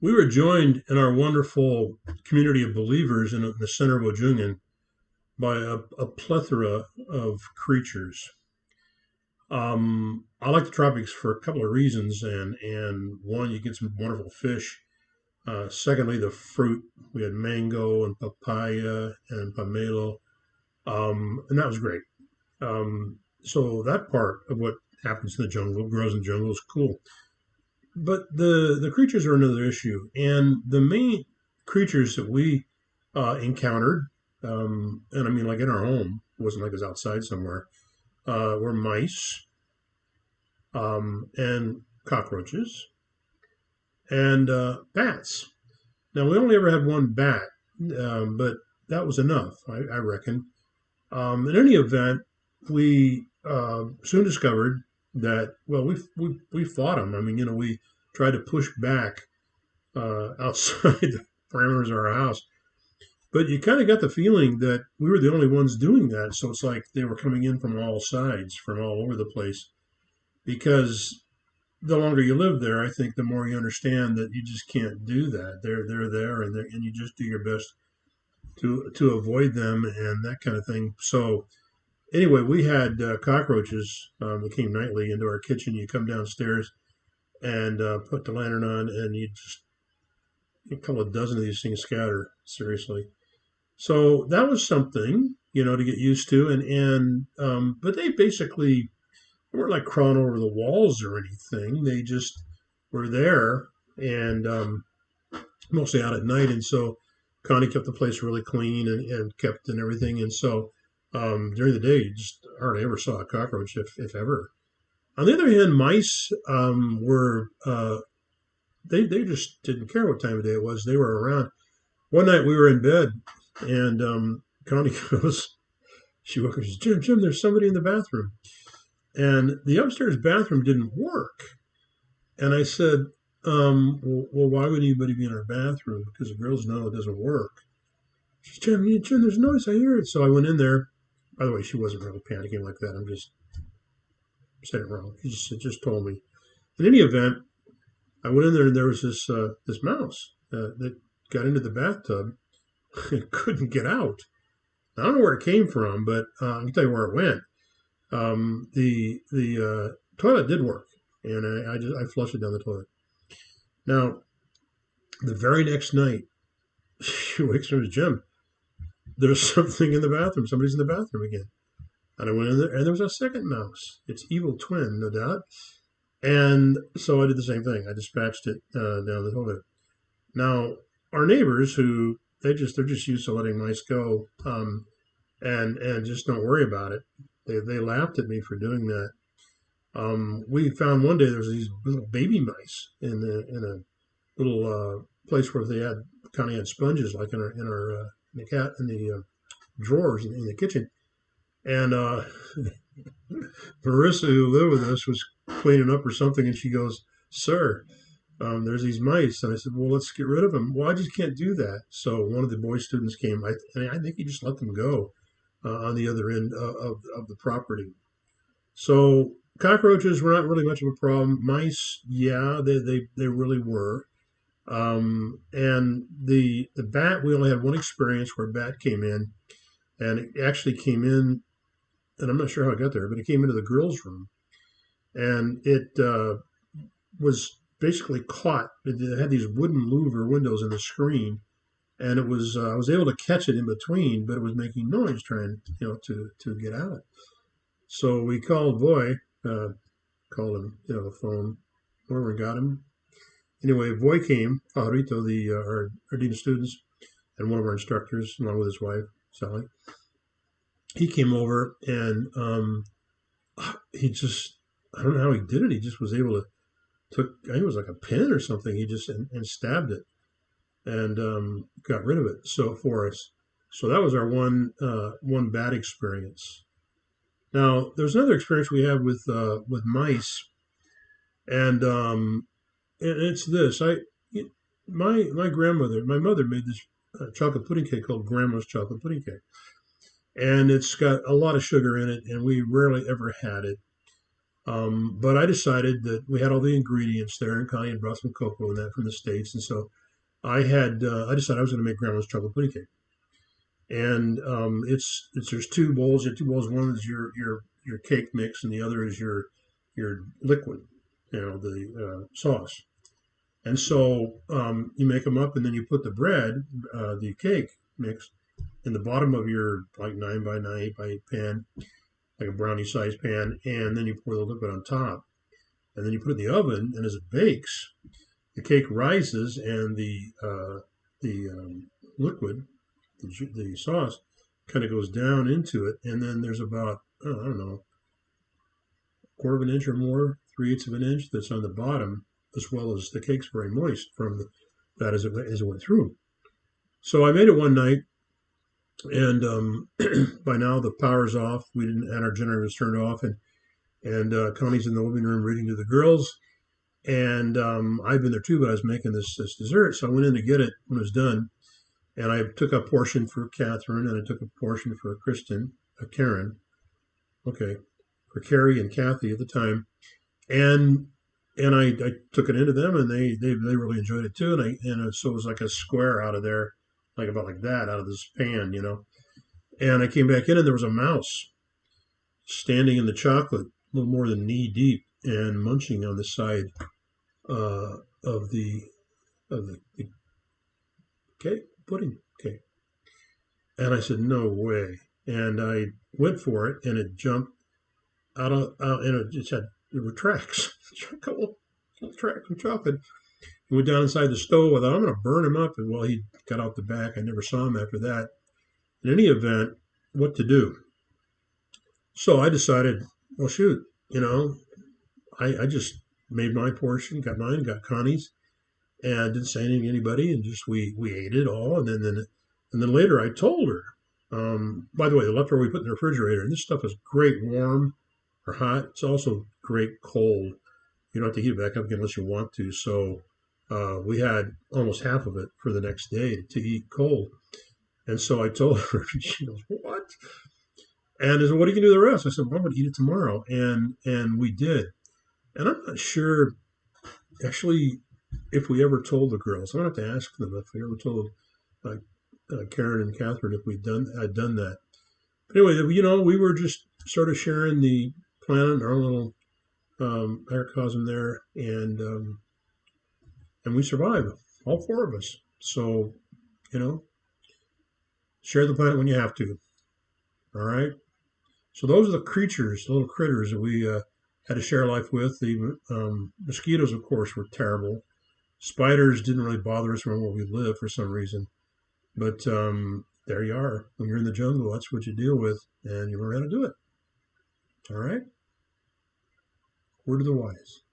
We were joined in our wonderful community of believers in the center of Ojungen by a plethora of creatures. I like the tropics for a couple of reasons, and one, you get some wonderful fish. Secondly, the fruit. We had mango and papaya and pomelo, and that was great. So that part of what happens in the jungle, grows in the jungle, is cool. But the creatures are another issue, and the main creatures that we encountered, and I mean like in our home, it wasn't like it was outside somewhere, were mice and cockroaches and bats. Now we only ever had one bat, but that was enough, I reckon. In any event, we soon discovered that we fought them. I mean, we tried to push back outside the parameters of our house, but you kind of got the feeling that we were the only ones doing that. So it's like they were coming in from all sides, from all over the place. Because the longer you live there, I think the more you understand that you just can't do that. They're there, and you just do your best to avoid them and that kind of thing. So anyway, we had cockroaches that came nightly into our kitchen. You come downstairs and put the lantern on, and you just a couple of dozen of these things scatter. Seriously, so that was something to get used to, and but they basically weren't like crawling over the walls or anything. They just were there, and mostly out at night, and so Connie kept the place really clean and kept and everything, and so during the day, you just hardly ever saw a cockroach, if ever. On the other hand, mice were they just didn't care what time of day it was. They were around. One night we were in bed, and Connie goes, she woke up. She says, Jim, there's somebody in the bathroom, and the upstairs bathroom didn't work. And I said, well, why would anybody be in our bathroom? Because the girls know it doesn't work. She said, Jim, there's noise. I hear it. So I went in there. By the way, she wasn't really panicking like that. I'm just saying it wrong. She just told me. In any event, I went in there and there was this mouse that got into the bathtub and couldn't get out. I don't know where it came from, but I can tell you where it went. The toilet did work, and I flushed it down the toilet. Now, the very next night, she wakes up and says, Jim, there's something in the bathroom. Somebody's in the bathroom again. And I went in there, and there was a second mouse. Its evil twin, no doubt. And so I did the same thing. I dispatched it down the toilet. Now, our neighbors, who they're just used to letting mice go, and just don't worry about it. They laughed at me for doing that. We found one day there was these little baby mice in a little place where they had kind of had sponges like in the cat in the drawers in the kitchen. And Marissa, who lived with us, was cleaning up or something, and she goes, "Sir, there's these mice." And I said, "Well, let's get rid of them." "Well, I just can't do that." So one of the boy students came, and I think he just let them go on the other end of the property. So cockroaches were not really much of a problem. Mice, yeah, they really were. And the bat, we only had one experience where a bat came in, and it actually came in, and I'm not sure how it got there, but it came into the girls' room, and it was basically caught. It had these wooden louver windows in the screen, and it was I was able to catch it in between, but it was making noise trying to get out. So we called Voy, called him the phone, whoever got him. Anyway, Voy came, Pajarito, our dean of students, and one of our instructors, along with his wife Sally. He came over, and he just I don't know how he did it. He just was able to I think it was like a pin or something. He just and stabbed it and got rid of it. So for us, so that was our one bad experience. Now there's another experience we have with mice, and it's this. My grandmother, my mother made this chocolate pudding cake called Grandma's chocolate pudding cake, and it's got a lot of sugar in it, and we rarely ever had it. But I decided that we had all the ingredients there, and Connie had brought some cocoa and that from the States. And so I decided I was going to make grandma's chocolate pudding cake. And there's two bowls. You have two bowls. One is your cake mix, and the other is your liquid, the sauce. And so you make them up, and then you put the bread, the cake mix, in the bottom of your like 9 by 9, 8 by 8 pan, like a brownie sized pan, and then you pour the liquid on top, and then you put it in the oven, and as it bakes, the cake rises, and the liquid, the sauce, kind of goes down into it, and then there's about I don't know, a quarter of an inch or more, 3/8 of an inch that's on the bottom, as well as the cake's very moist from that as it went through. So I made it one night, and by now the power's off. We didn't, and our generator was turned off, and Connie's in the living room reading to the girls, and I've been there too, but I was making this dessert, so I went in to get it when it was done, and I took a portion for Catherine, and I took a portion for Karen, okay, for Carrie and Kathy at the time, and I took it into them, and they really enjoyed it too, so it was like a square out of there, like about like that out of this pan. And I came back in, and there was a mouse standing in the chocolate, a little more than knee deep, and munching on the side of the cake, pudding cake. And I said, no way. And I went for it, and it jumped and it just had, there were tracks, a couple tracks of chocolate. He went down inside the stove. I thought, I'm going to burn him up. And well, he got out the back. I never saw him after that. In any event, what to do? So I decided, well, shoot, I just made my portion, got mine, got Connie's, and didn't say anything to anybody, and just we ate it all, and then later I told her. By the way, the leftover we put in the refrigerator, and this stuff is great warm or hot. It's also great cold. You don't have to heat it back up again unless you want to. So we had almost half of it for the next day to eat cold. And so I told her, and she goes, "What?" And I said, "What are you gonna do with the rest?" I said, "Well, I'm gonna eat it tomorrow," and we did. And I'm not sure actually if we ever told the girls. I'm gonna have to ask them if we ever told uh, Karen and Catherine if I'd done that. But anyway, we were just sort of sharing the planet, our little microcosm there, and we survived, all four of us. So, you know, share the planet when you have to. All right. So those are the creatures, the little critters that we had to share life with. The mosquitoes, of course, were terrible. Spiders didn't really bother us around where we live for some reason. But there you are. When you're in the jungle, that's what you deal with, and you learn how to do it. All right. Word of the wise.